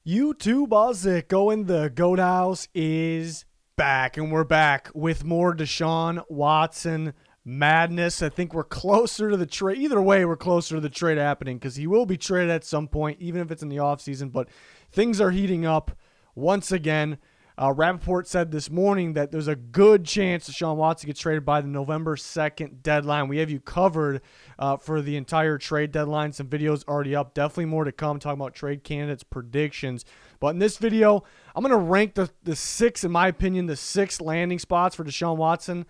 YouTube Ozzico in the Goat House is back, and we're back with more Deshaun Watson madness. I think we're closer to the trade. Either way, we're closer to the trade happening because he will be traded at some point, even if it's in the offseason. But things are heating up once again. Rappaport said this morning that there's a good chance Deshaun Watson gets traded by the November 2nd deadline. We have you covered for the entire trade deadline. Some videos already up. Definitely more to come talking about trade candidates predictions. But in this video, I'm going to rank the six, in my opinion, the six landing spots for Deshaun Watson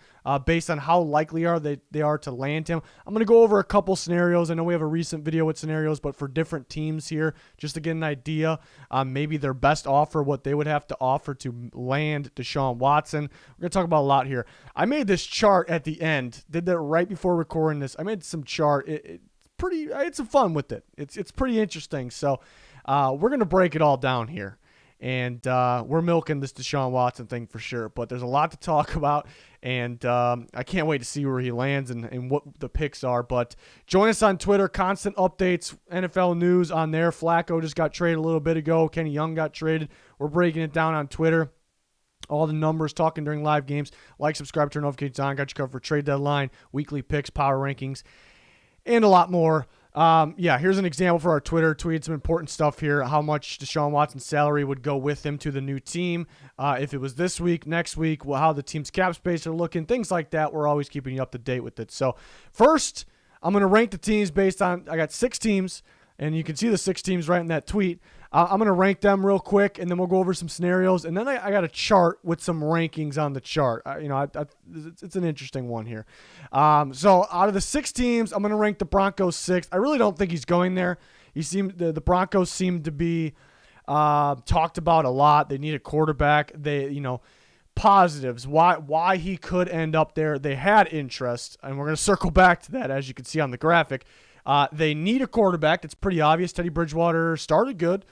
based on how likely they are to land him. I'm going to go over a couple scenarios. I know we have a recent video with scenarios, but for different teams here, just to get an idea, maybe their best offer, what they would have to offer to land Deshaun Watson. We're going to talk about a lot here. I made this chart at the end, did that right before recording this. I made some chart. I had some fun with it. It's pretty interesting. So we're going to break it all down here. And we're milking this Deshaun Watson thing for sure. But there's a lot to talk about. And I can't wait to see where he lands and what the picks are. But join us on Twitter. Constant updates, NFL news on there. Flacco just got traded a little bit ago. Kenny Young got traded. We're breaking it down on Twitter. All the numbers, talking during live games. Like, subscribe, turn notifications on. Got you covered for trade deadline, weekly picks, power rankings, and a lot more. Here's an example for our Twitter. Tweeted some important stuff here. How much Deshaun Watson's salary would go with him to the new team. If it was this week, next week, how the team's cap space are looking, things like that. We're always keeping you up to date with it. So first, I'm going to rank the teams based on, I got 6 teams, and you can see the 6 teams right in that tweet. I'm going to rank them real quick, and then we'll go over some scenarios. And then I got a chart with some rankings on the chart. It's an interesting one here. So out of the 6 teams, I'm going to rank the Broncos 6th. I really don't think he's going there. The Broncos seem to be talked about a lot. They need a quarterback. Positives, why he could end up there. They had interest, and we're going to circle back to that, as you can see on the graphic. They need a quarterback. It's pretty obvious. Teddy Bridgewater started good,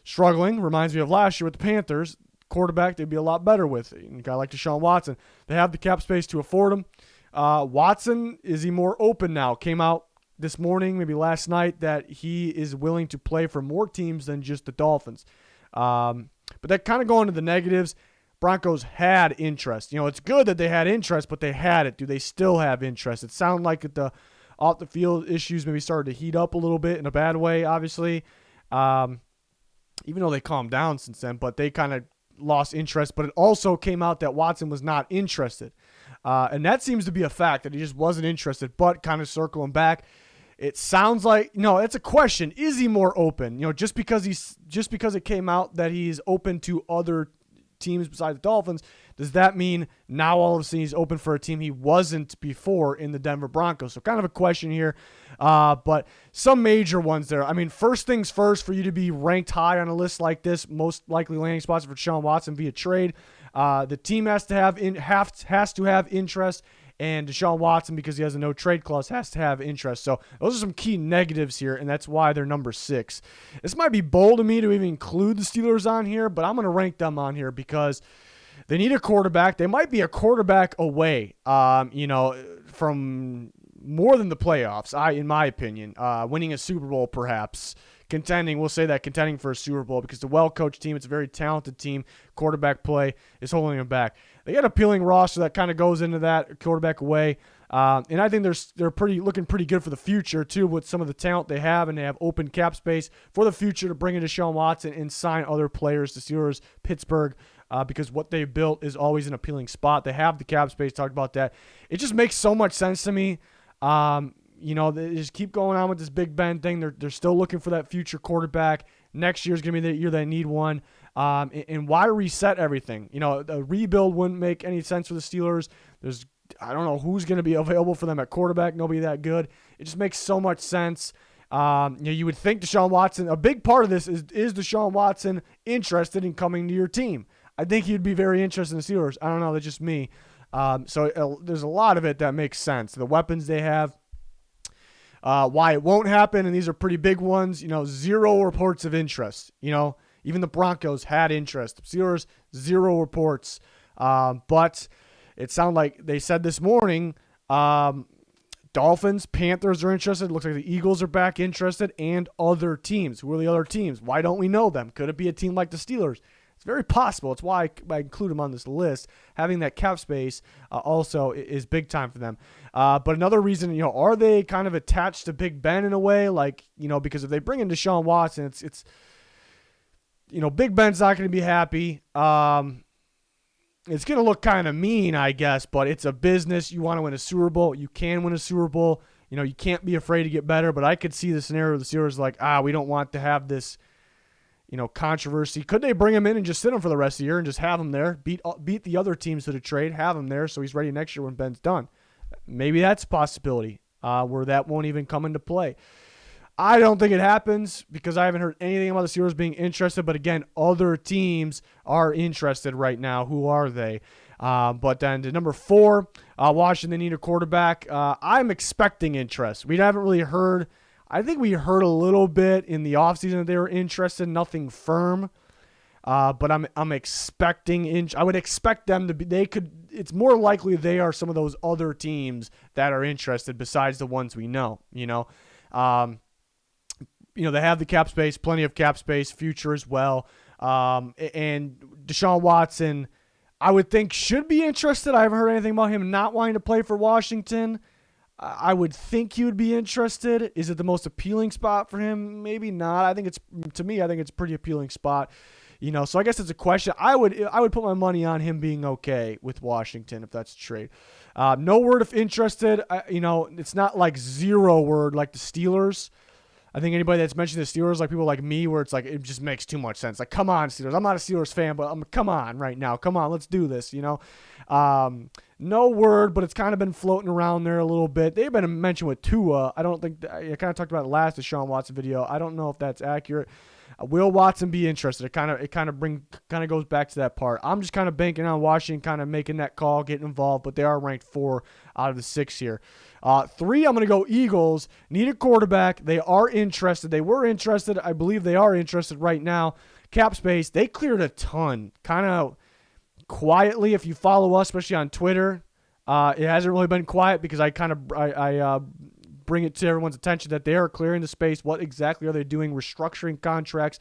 struggling. Reminds me of last year with the Panthers. Quarterback, they'd be a lot better with. A guy like Deshaun Watson. They have the cap space to afford him. Watson, is he more open now? Came out this morning, maybe last night, that he is willing to play for more teams than just the Dolphins. But that kind of going to the negatives. Broncos had interest. It's good that they had interest, but they had it. Do they still have interest? It sounded like the off the field issues maybe started to heat up a little bit in a bad way, obviously. Even though they calmed down since then, but they kind of lost interest. But it also came out that Watson was not interested. And that seems to be a fact, that he just wasn't interested. But kind of circling back, it sounds like, it's a question. Is he more open? Just because it came out that he's open to other teams besides the Dolphins, does that mean now all of a sudden he's open for a team he wasn't before in the Denver Broncos? So kind of a question here, but some major ones there. I mean, first things first, for you to be ranked high on a list like this, most likely landing spots for Deshaun Watson via trade, the team has to have interest, and Deshaun Watson, because he has a no trade clause, has to have interest. So those are some key negatives here, and that's why they're number 6. This might be bold of me to even include the Steelers on here, but I'm going to rank them on here because they need a quarterback. They might be a quarterback away, from more than the playoffs, in my opinion. Winning a Super Bowl, perhaps. Contending for a Super Bowl, because the well-coached team, it's a very talented team. Quarterback play is holding them back. They got an appealing roster that kind of goes into that, quarterback away. And I think they're looking pretty good for the future, too, with some of the talent they have, and they have open cap space for the future to bring in Deshaun Watson and sign other players, the Steelers, Pittsburgh, because what they built is always an appealing spot. They have the cap space, talked about that. It just makes so much sense to me. They just keep going on with this Big Ben thing. They're still looking for that future quarterback. Next year is going to be the year they need one. And why reset everything? A rebuild wouldn't make any sense for the Steelers. I don't know who's going to be available for them at quarterback. Nobody that good. It just makes so much sense. You would think Deshaun Watson, a big part of this is Deshaun Watson interested in coming to your team? I think he'd be very interested in the Steelers. I don't know. That's just me. There's a lot of it that makes sense. The weapons they have. Why it won't happen, and these are pretty big ones. 0 reports of interest. Even the Broncos had interest. Steelers, 0 reports. But it sounded like they said this morning, don't Dolphins, Panthers are interested. Looks like the Eagles are back interested, and other teams. Who are the other teams? Why don't we know them? Could it be a team like the Steelers? It's very possible. It's why I include them on this list. Having that cap space also is big time for them. But another reason, are they kind of attached to Big Ben in a way? Like, because if they bring in Deshaun Watson, it's Big Ben's not going to be happy. It's going to look kind of mean, I guess, but it's a business. You want to win a Super Bowl. You can win a Super Bowl. You can't be afraid to get better, but I could see the scenario of the Steelers like, we don't want to have this, controversy. Could they bring him in and just sit him for the rest of the year and just have him there, beat the other teams to the trade, have him there so he's ready next year when Ben's done? Maybe that's a possibility where that won't even come into play. I don't think it happens because I haven't heard anything about the Steelers being interested. But again, other teams are interested right now. Who are they? But then to number 4, Washington, they need a quarterback. I'm expecting interest. We haven't really heard. I think we heard a little bit in the offseason that they were interested. Nothing firm. But I'm expecting. I would expect them to be. They could. It's more likely they are some of those other teams that are interested besides the ones we know. They have the cap space, plenty of cap space, future as well. And Deshaun Watson, I would think, should be interested. I haven't heard anything about him not wanting to play for Washington. I would think he would be interested. Is it the most appealing spot for him? Maybe not. I think it's a pretty appealing spot. So I guess it's a question. I would put my money on him being okay with Washington if that's a trade. No word if interested. It's not like 0 word like the Steelers. I think anybody that's mentioned the Steelers, like people like me, where it's like it just makes too much sense. Like, come on, Steelers. I'm not a Steelers fan, but come on right now. Come on, let's do this. No word, but it's kind of been floating around there a little bit. They've been mentioned with Tua. I don't think I kind of talked about it last Deshaun Watson video. I don't know if that's accurate. Will Watson be interested? It kind of goes back to that part. I'm just kind of banking on Washington kind of making that call, getting involved, but they are ranked 4 out of the 6 here. 3, I'm going to go Eagles. Need a quarterback. They are interested. They were interested. I believe they are interested right now. Cap space. They cleared a ton, kind of quietly. If you follow us, especially on Twitter, it hasn't really been quiet because I bring it to everyone's attention that they are clearing the space. What exactly are they doing? Restructuring contracts,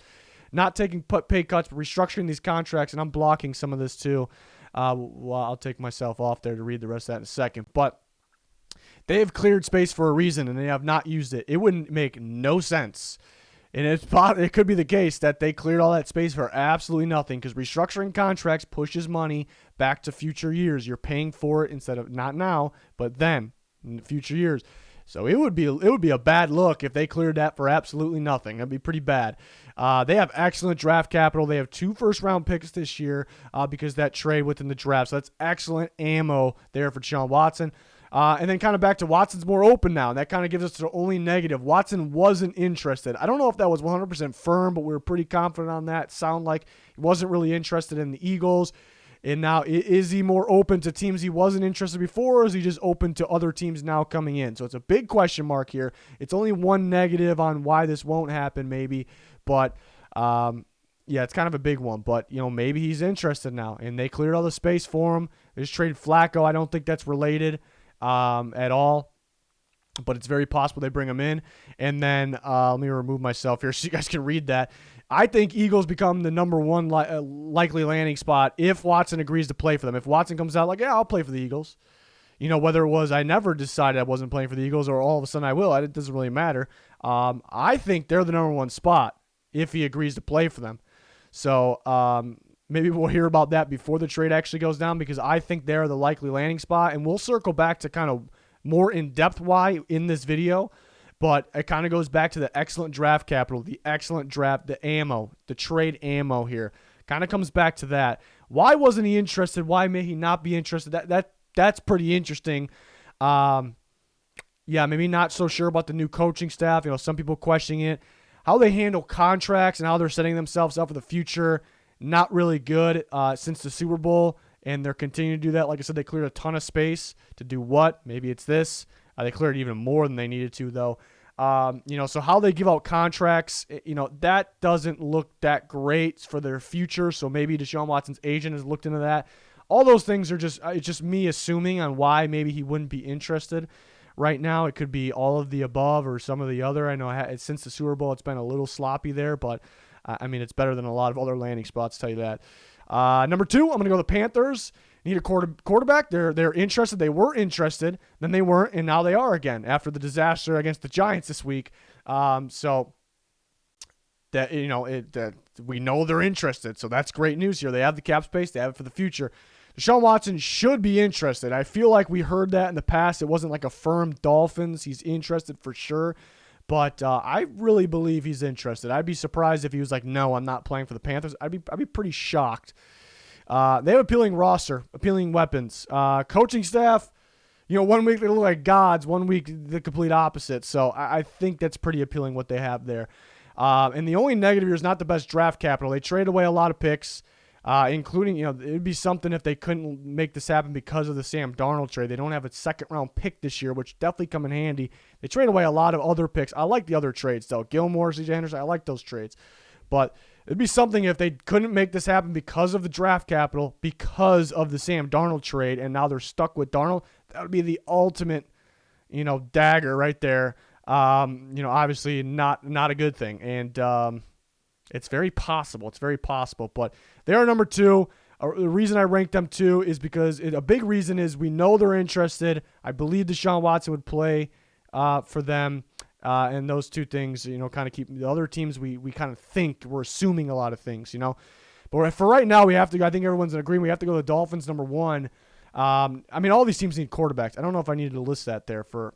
not taking pay cuts, but restructuring these contracts. And I'm blocking some of this too. I'll take myself off there to read the rest of that in a second. But they have cleared space for a reason, and they have not used it. It wouldn't make no sense. And it could be the case that they cleared all that space for absolutely nothing because restructuring contracts pushes money back to future years. You're paying for it instead of not now, but then in future years. So it would be a bad look if they cleared that for absolutely nothing. That'd be pretty bad. They have excellent draft capital. They have 2 first-round picks this year because that trade within the draft. So that's excellent ammo there for Deshaun Watson. And then kind of back to Watson's more open now. And that kind of gives us the only negative. Watson wasn't interested. I don't know if that was 100% firm, but we were pretty confident on that. Sound like he wasn't really interested in the Eagles. And now, is he more open to teams he wasn't interested before, or is he just open to other teams now coming in? So it's a big question mark here. It's only one negative on why this won't happen, maybe. But, it's kind of a big one. But, maybe he's interested now. And they cleared all the space for him. They just traded Flacco. I don't think that's related at all. But it's very possible they bring him in. And then let me remove myself here so you guys can read that. I think Eagles become the number 1 likely landing spot if Watson agrees to play for them. If Watson comes out like, yeah, I'll play for the Eagles. Whether it was I never decided I wasn't playing for the Eagles or all of a sudden I will. It doesn't really matter. I think they're the number 1 spot if he agrees to play for them. So maybe we'll hear about that before the trade actually goes down because I think they're the likely landing spot. And we'll circle back to kind of more in-depth why in this video. But it kind of goes back to the excellent draft capital, the excellent draft, the ammo, the trade ammo here. Kind of comes back to that. Why wasn't he interested? Why may he not be interested? That's pretty interesting. Maybe not so sure about the new coaching staff. Some people questioning it. How they handle contracts and how they're setting themselves up for the future, not really good since the Super Bowl. And they're continuing to do that. Like I said, they cleared a ton of space to do what? Maybe it's this. They cleared even more than they needed to, though. So how they give out contracts, that doesn't look that great for their future. So maybe Deshaun Watson's agent has looked into that. All those things are it's just me assuming on why maybe he wouldn't be interested right now. It could be all of the above or some of the other. I know since the Super Bowl, it's been a little sloppy there, but I mean, it's better than a lot of other landing spots, I'll tell you that. Number 2, I'm going to go the Panthers. Need a quarterback. They're interested. They were interested, then they weren't, and now they are again after the disaster against the Giants this week. So that we know they're interested. So that's great news here. They have the cap space. They have it for the future. Deshaun Watson should be interested. I feel like we heard that in the past. It wasn't like a firm Dolphins. He's interested for sure. But I really believe he's interested. I'd be surprised if he was like, no, I'm not playing for the Panthers. I'd be pretty shocked. They have appealing roster, appealing weapons. Coaching staff, 1 week they look like gods, 1 week the complete opposite. So I think that's pretty appealing what they have there. And the only negative here is not the best draft capital. They traded away a lot of picks. Including, it would be something if they couldn't make this happen because of the Sam Darnold trade. They don't have a second-round pick this year, which definitely come in handy. They trade away a lot of other picks. I like the other trades, though. Gilmore, C.J. Henderson, I like those trades. But it'd be something if they couldn't make this happen because of the draft capital, because of the Sam Darnold trade, and now they're stuck with Darnold. That would be the ultimate, dagger right there. Obviously not a good thing. And it's very possible. But they are number 2. The reason I ranked them 2 is because a big reason is we know they're interested. I believe Deshaun Watson would play for them. And those two things, kind of keep the other teams. We kind of think we're assuming a lot of things, But for right now, we have to. I think everyone's in agreement. We have to go to the Dolphins number 1. All these teams need quarterbacks. I don't know if I needed to list that there for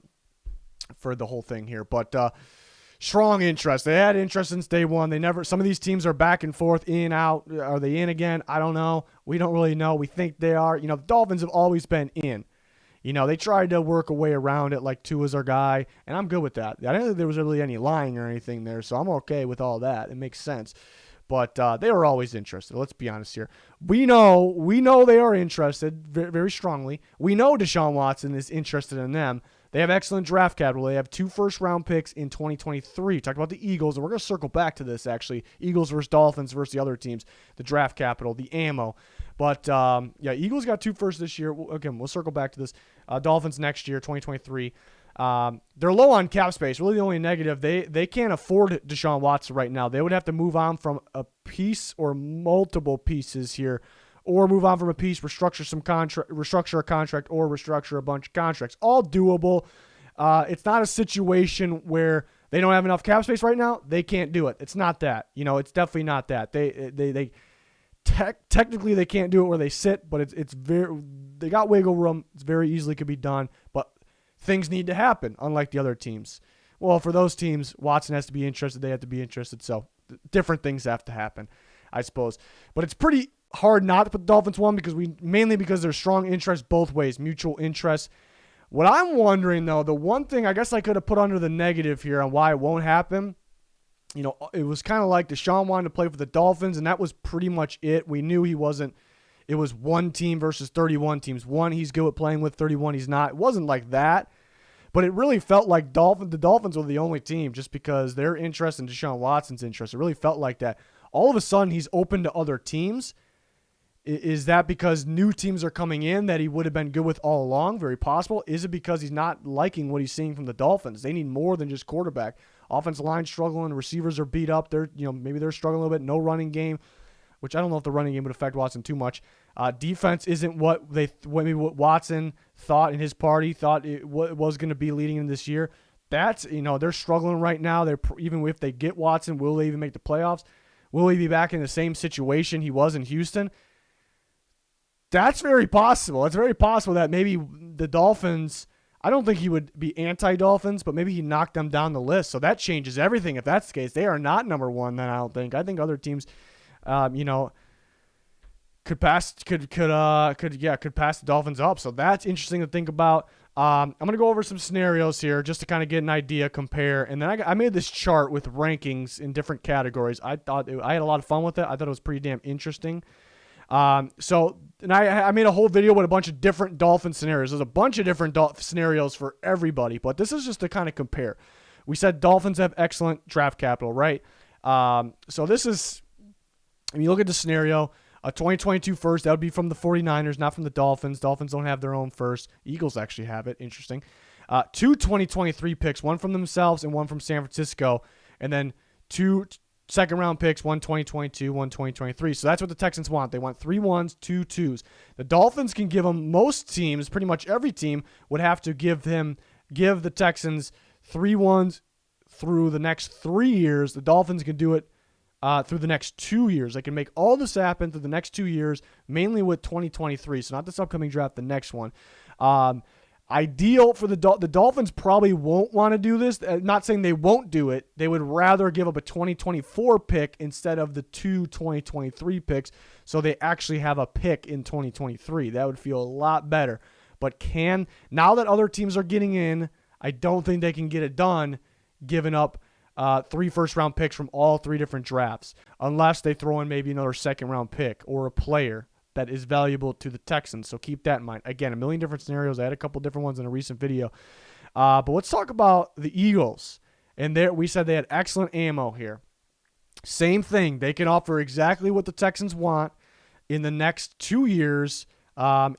the whole thing here, but. Strong interest. They had interest since day one. Some of these teams are back and forth, in, out. Are they in again? I don't know. We don't really know. We think they are. The Dolphins have always been in. They tried to work a way around it like Tua's our guy, and I'm good with that. I don't think there was really any lying or anything there, so I'm okay with all that. It makes sense. But they were always interested. Let's be honest here. We know they are interested very, very strongly. We know Deshaun Watson is interested in them. They have excellent draft capital. They have 2 first-round picks in 2023. Talked about the Eagles, and we're going to circle back to this, actually. Eagles versus Dolphins versus the other teams, the draft capital, the ammo. But, Eagles got 2 firsts this year. Again, we'll circle back to this. Dolphins next year, 2023. They're low on cap space. Really the only negative, they can't afford Deshaun Watson right now. They would have to move on from a piece or multiple pieces here, or move on from a piece, restructure a contract, or restructure a bunch of contracts. All doable. It's not a situation where they don't have enough cap space right now. They can't do it. It's not that. It's definitely not that. They technically they can't do it where they sit, but it's very, they got wiggle room. It's very easily could be done, but things need to happen, unlike the other teams. Well, for those teams, Watson has to be interested. They have to be interested. So different things have to happen, I suppose. But it's pretty hard not to put the Dolphins 1 because there's strong interest both ways, mutual interest. What I'm wondering, though, the one thing I guess I could have put under the negative here on why it won't happen, it was kind of like Deshaun wanted to play for the Dolphins, and that was pretty much it. We knew he wasn't. It was one team versus 31 teams. One, he's good at playing with, 31, he's not. It wasn't like that, but it really felt like the Dolphins were the only team just because their interest in Deshaun Watson's interest. It really felt like that. All of a sudden, he's open to other teams. Is that because new teams are coming in that he would have been good with all along? Very possible. Is it because he's not liking what he's seeing from the Dolphins? They need more than just quarterback. Offensive line struggling, receivers are beat up. Maybe they're struggling a little bit. No running game, which I don't know if the running game would affect Watson too much. Defense isn't what Watson thought in his party thought it was going to be leading in this year. That's they're struggling right now. Even if they get Watson, will they even make the playoffs? Will he be back in the same situation he was in Houston? That's very possible. It's very possible that maybe the Dolphins, I don't think he would be anti-Dolphins, but maybe he knocked them down the list. So that changes everything if that's the case. They are not number 1 then, I don't think. I think other teams, could pass the Dolphins up. So that's interesting to think about. I'm going to go over some scenarios here just to kind of get an idea, compare. And then I made this chart with rankings in different categories. I had a lot of fun with it. I thought it was pretty damn interesting. I made a whole video with a bunch of different Dolphin scenarios. There's a bunch of different scenarios for everybody, but this is just to kind of compare. We said Dolphins have excellent draft capital, right? So this is, when you look at the scenario, a 2022 first, that would be from the 49ers, not from the Dolphins. Dolphins don't have their own first. Eagles actually have it. Interesting. Two 2023 picks, one from themselves and one from San Francisco, and then two second-round picks, one 2022, one 2023. So that's what the Texans want. They want 3 1s, 2 2s. The Dolphins can give them, most teams, pretty much every team, would have to give the Texans 3 1s through the next 3 years. The Dolphins can do it through the next 2 years. They can make all this happen through the next 2 years, mainly with 2023. So not this upcoming draft, the next one. Ideal for the Dolphins probably won't want to do this. Not saying they won't do it. They would rather give up a 2024 pick instead of the 2 2023 picks, so they actually have a pick in 2023. That would feel a lot better. But now that other teams are getting in, I don't think they can get it done giving up 3 first-round picks from all 3 different drafts, unless they throw in maybe another second-round pick or a player that is valuable to the Texans. So keep that in mind. Again, a million different scenarios. I had a couple different ones in a recent video. But let's talk about the Eagles. And we said they had excellent ammo here. Same thing. They can offer exactly what the Texans want in the next 2 years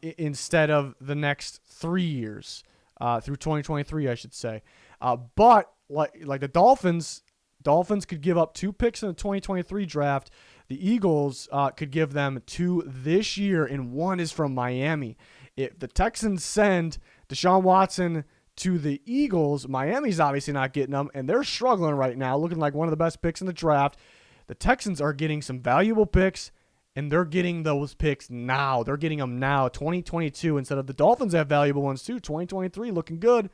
instead of the next 3 years, through 2023, I should say. But like the Dolphins could give up 2 picks in the 2023 draft. The Eagles could give them 2 this year, and 1 is from Miami. If the Texans send Deshaun Watson to the Eagles, Miami's obviously not getting them, and they're struggling right now, looking like one of the best picks in the draft. The Texans are getting some valuable picks, and they're getting those picks now. They're getting them now, 2022, instead of the Dolphins have valuable ones too. 2023 looking good,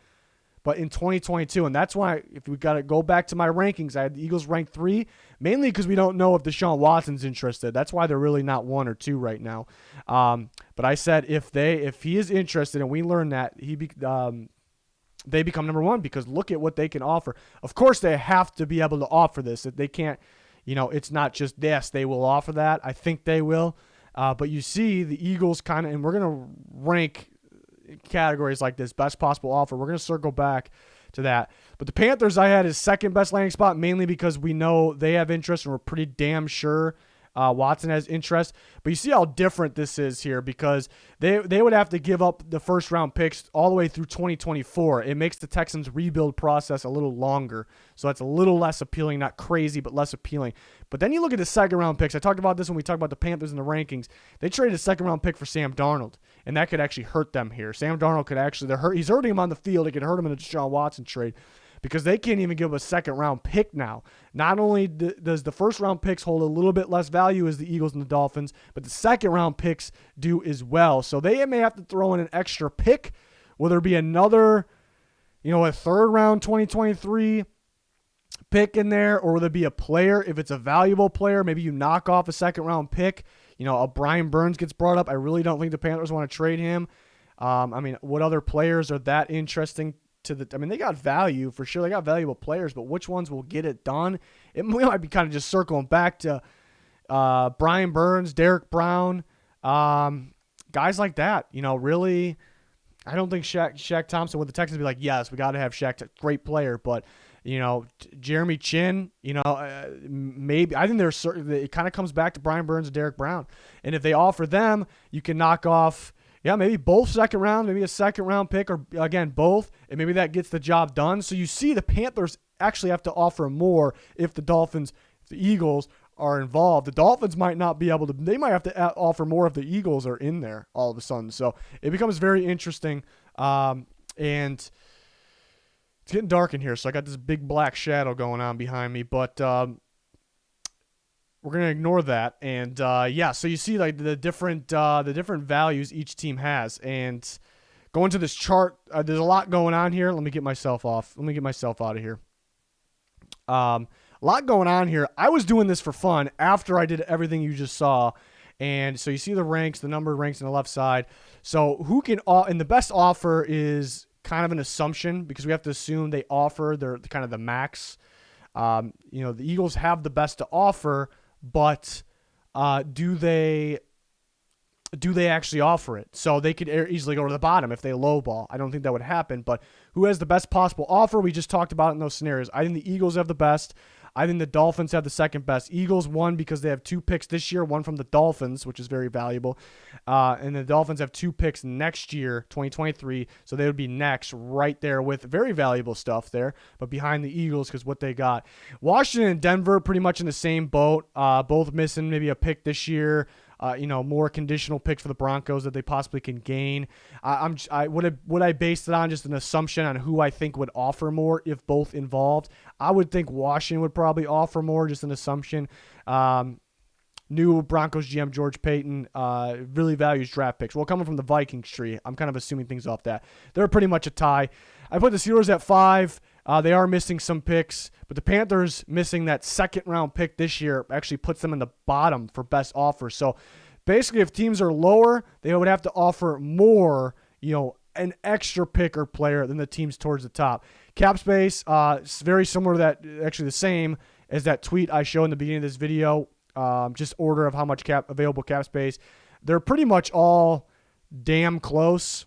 but in 2022, and that's why, if we got to go back to my rankings, I had the Eagles ranked 3, mainly because we don't know if Deshaun Watson's interested. That's why they're really not 1 or 2 right now. But I said if he is interested, and we learned that they become number 1, because look at what they can offer. Of course, they have to be able to offer this. If they can't, it's not just yes, they will offer that. I think they will. But you see the Eagles kind of, and we're going to rank categories like this, best possible offer. We're going to circle back to that. But the Panthers I had as second best landing spot, mainly because we know they have interest, and we're pretty damn sure Watson has interest. But you see how different this is here, because they would have to give up the first round picks all the way through 2024. It makes the Texans rebuild process a little longer. So that's a little less appealing, not crazy, but less appealing. But then you look at the second round picks. I talked about this when we talked about the Panthers and the rankings. They traded a second round pick for Sam Darnold, and that could actually hurt them here. Sam Darnold could actually, he's hurting him on the field. It could hurt him in the Deshaun Watson trade, because they can't even give a second-round pick now. Not only does the first-round picks hold a little bit less value as the Eagles and the Dolphins, but the second-round picks do as well. So they may have to throw in an extra pick. Will there be another, a third-round 2023 pick in there, or will there be a player? If it's a valuable player, maybe you knock off a second-round pick. A Brian Burns gets brought up. I really don't think the Panthers want to trade him. What other players are that interesting they got value for sure. They got valuable players, but which ones will get it done? We might be kind of just circling back to Brian Burns, Derek Brown, guys like that. Really, I don't think Shaq Thompson with the Texans be like, yes, we got to have Shaq, great player, but Jeremy Chin, maybe. I think it kind of comes back to Brian Burns and Derek Brown, and if they offer them, you can knock off. Yeah, maybe both second round, maybe a second round pick, or again, both, and maybe that gets the job done. So you see the Panthers actually have to offer more if the Eagles are involved. The Dolphins might not be able to, they might have to offer more if the Eagles are in there all of a sudden. So it becomes very interesting. And it's getting dark in here, so I got this big black shadow going on behind me, but we're going to ignore that. And so you see like the different values each team has. And going to this chart, there's a lot going on here. Let me get myself out of here. A lot going on here. I was doing this for fun after I did everything you just saw. And so you see the ranks, the numbered ranks on the left side. So who can, and the best offer is kind of an assumption, because we have to assume they offer their kind of the max. The Eagles have the best to offer, but do they actually offer it? So they could easily go to the bottom if they lowball. I don't think that would happen, but who has the best possible offer? We just talked about it in those scenarios. I think the Eagles have the best. I think the Dolphins have the second best. Eagles, one, because they have 2 picks this year, one from the Dolphins, which is very valuable. And the Dolphins have 2 picks next year, 2023, so they would be next right there with very valuable stuff there, but behind the Eagles because what they got. Washington and Denver pretty much in the same boat, both missing maybe a pick this year. More conditional picks for the Broncos that they possibly can gain. Would I base it on just an assumption on who I think would offer more if both involved? I would think Washington would probably offer more, just an assumption. New Broncos GM George Payton really values draft picks. Well, coming from the Vikings tree, I'm kind of assuming things off that. They're pretty much a tie. I put the Steelers at 5. They are missing some picks, but the Panthers missing that second-round pick this year actually puts them in the bottom for best offers. So basically, if teams are lower, they would have to offer more, an extra pick or player than the teams towards the top. Cap space, is very similar to that, actually the same as that tweet I showed in the beginning of this video, just order of how much available cap space. They're pretty much all damn close.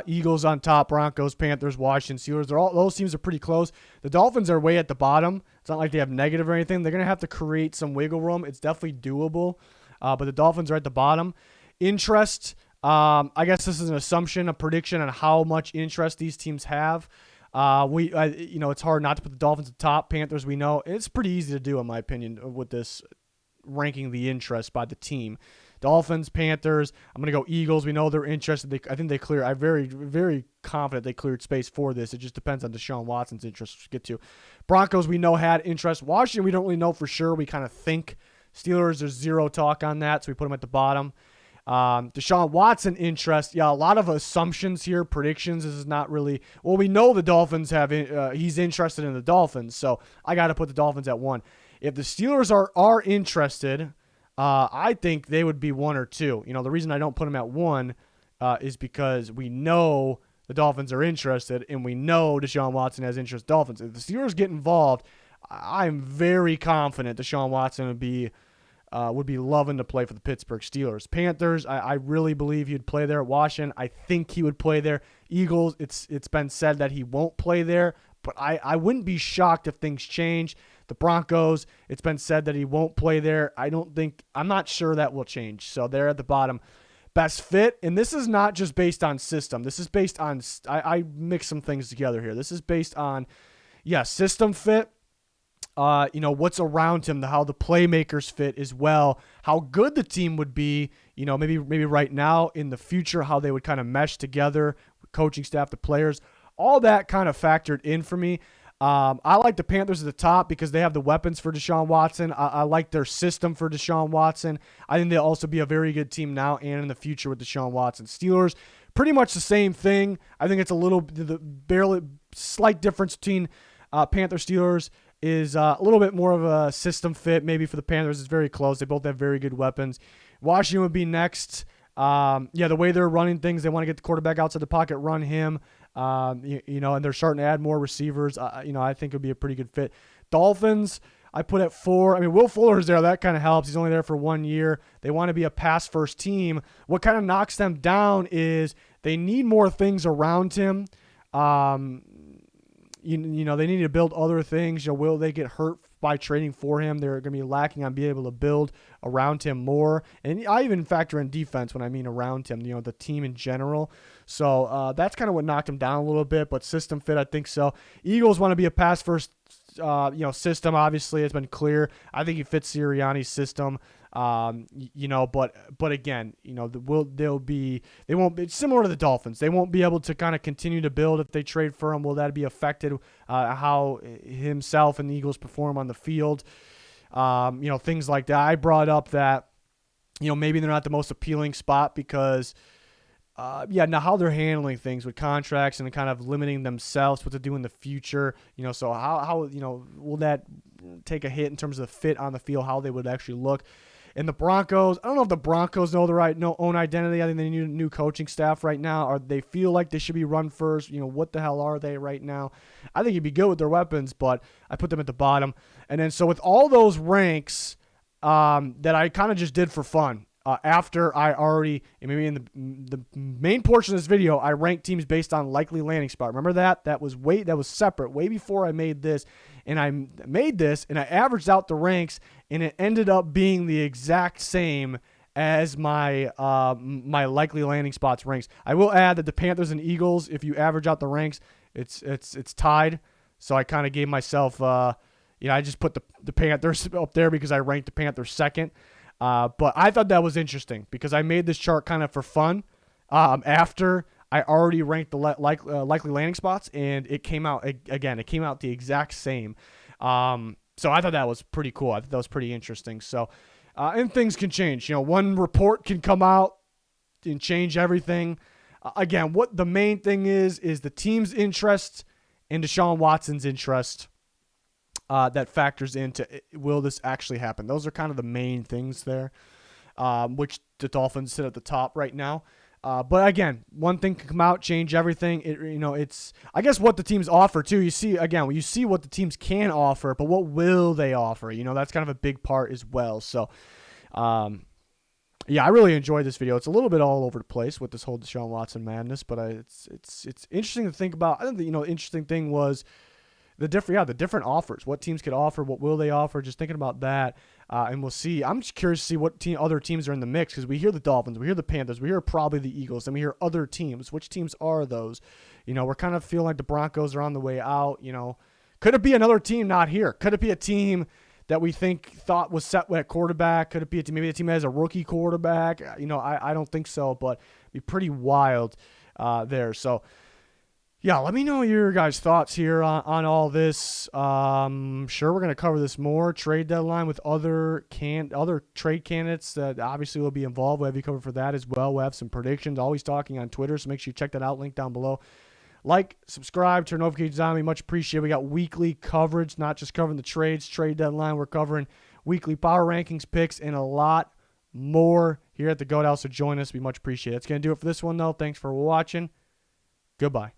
Eagles on top, Broncos, Panthers, Washington, Steelers. Those teams are pretty close. The Dolphins are way at the bottom. It's not like they have negative or anything. They're going to have to create some wiggle room. It's definitely doable, but the Dolphins are at the bottom. Interest, I guess this is an assumption, a prediction on how much interest these teams have. It's hard not to put the Dolphins at the top. Panthers, we know. It's pretty easy to do, in my opinion, with this ranking the interest by the team. Dolphins, Panthers. I'm going to go Eagles. We know they're interested. I think they clear. I'm very, very confident they cleared space for this. It just depends on Deshaun Watson's interest, which we'll get to. Broncos, we know had interest. Washington, we don't really know for sure. We kind of think. Steelers, there's zero talk on that, so we put them at the bottom. Deshaun Watson interest. Yeah, a lot of assumptions here, predictions. This is not really. Well, we know the Dolphins have. He's interested in the Dolphins, so I got to put the Dolphins at 1. If the Steelers are interested, I think they would be 1 or 2. The reason I don't put them at 1 is because we know the Dolphins are interested, and we know Deshaun Watson has interest in Dolphins. If the Steelers get involved, I'm very confident Deshaun Watson would be loving to play for the Pittsburgh Steelers. Panthers, I really believe he'd play there. Washington, I think he would play there. Eagles, it's been said that he won't play there, but I wouldn't be shocked if things change. The Broncos, it's been said that he won't play there. I'm not sure that will change. So they're at the bottom. Best fit, and this is not just based on system. This is based on, I mix some things together here. This is based on, system fit. What's around him, how the playmakers fit as well, how good the team would be, maybe right now, in the future, how they would kind of mesh together, coaching staff, the players, all that kind of factored in for me. I like the Panthers at the top because they have the weapons for Deshaun Watson. I like their system for Deshaun Watson. I think they'll also be a very good team now and in the future with Deshaun Watson. Steelers, pretty much the same thing. I think it's barely slight difference between Panther Steelers is a little bit more of a system fit. Maybe for the Panthers, it's very close. They both have very good weapons. Washington would be next. The way they're running things, they want to get the quarterback outside the pocket, run him. And they're starting to add more receivers. I think it would be a pretty good fit. Dolphins, I put at 4. I mean, Will Fuller's there. That kind of helps. He's only there for 1 year. They want to be a pass-first team. What kind of knocks them down is they need more things around him. They need to build other things. Will they get hurt by trading for him? They're going to be lacking on being able to build around him more. And I even factor in defense when I mean around him, the team in general. So that's kind of what knocked him down a little bit, but system fit, I think so. Eagles want to be a pass-first system. Obviously, it's been clear. I think he fits Sirianni's system. But again, they won't be similar to the Dolphins. They won't be able to kind of continue to build if they trade for him. Will that be affected how himself and the Eagles perform on the field? Things like that. I brought up that, maybe they're not the most appealing spot because now how they're handling things with contracts and kind of limiting themselves, what to do in the future, so how will that take a hit in terms of the fit on the field, how they would actually look. And the Broncos, I don't know if the Broncos know the own identity. I think they need a new coaching staff right now, or they feel like they should be run first. What the hell are they right now? I think he'd be good with their weapons, but I put them at the bottom. And then so with all those ranks that I kind of just did for fun, after I already, maybe in the main portion of this video, I ranked teams based on likely landing spot. Remember that? That was separate, way before I made this. And I made this, and I averaged out the ranks, and it ended up being the exact same as my my likely landing spots ranks. I will add that the Panthers and Eagles, if you average out the ranks, it's tied. So I kind of gave myself, I just put the Panthers up there because I ranked the Panthers second. But I thought that was interesting because I made this chart kind of for fun after I already ranked the likely landing spots, and it came out, again, it came out the exact same. So I thought that was pretty cool. I thought that was pretty interesting. So, and things can change. One report can come out and change everything. Again, what the main thing is the team's interest and Deshaun Watson's interest that factors into will this actually happen. Those are kind of the main things there, which the Dolphins sit at the top right now. But again, one thing can come out, change everything. It's I guess what the teams offer too. You see what the teams can offer, but what will they offer? That's kind of a big part as well. So, I really enjoyed this video. It's a little bit all over the place with this whole Deshaun Watson madness, but it's interesting to think about. I think the interesting thing was the different offers, what teams could offer, what will they offer, just thinking about that, and we'll see. I'm just curious to see what other teams are in the mix, because we hear the Dolphins, we hear the Panthers, we hear probably the Eagles, and we hear other teams. Which teams are those? We're kind of feeling like the Broncos are on the way out. Could it be another team not here? Could it be a team that we thought was set at quarterback? Could it be maybe a team that has a rookie quarterback? I don't think so, but it'd be pretty wild there. So, yeah, let me know your guys' thoughts here on all this. Sure, we're going to cover this more. Trade deadline with other trade candidates that obviously will be involved. We'll have you covered for that as well. We'll have some predictions. Always talking on Twitter, so make sure you check that out. Link down below. Like, subscribe, turn notifications on. We much appreciate it. We got weekly coverage, not just covering the trade deadline. We're covering weekly power rankings, picks, and a lot more here at the Goat House. So join us. We much appreciate it. That's going to do it for this one, though. Thanks for watching. Goodbye.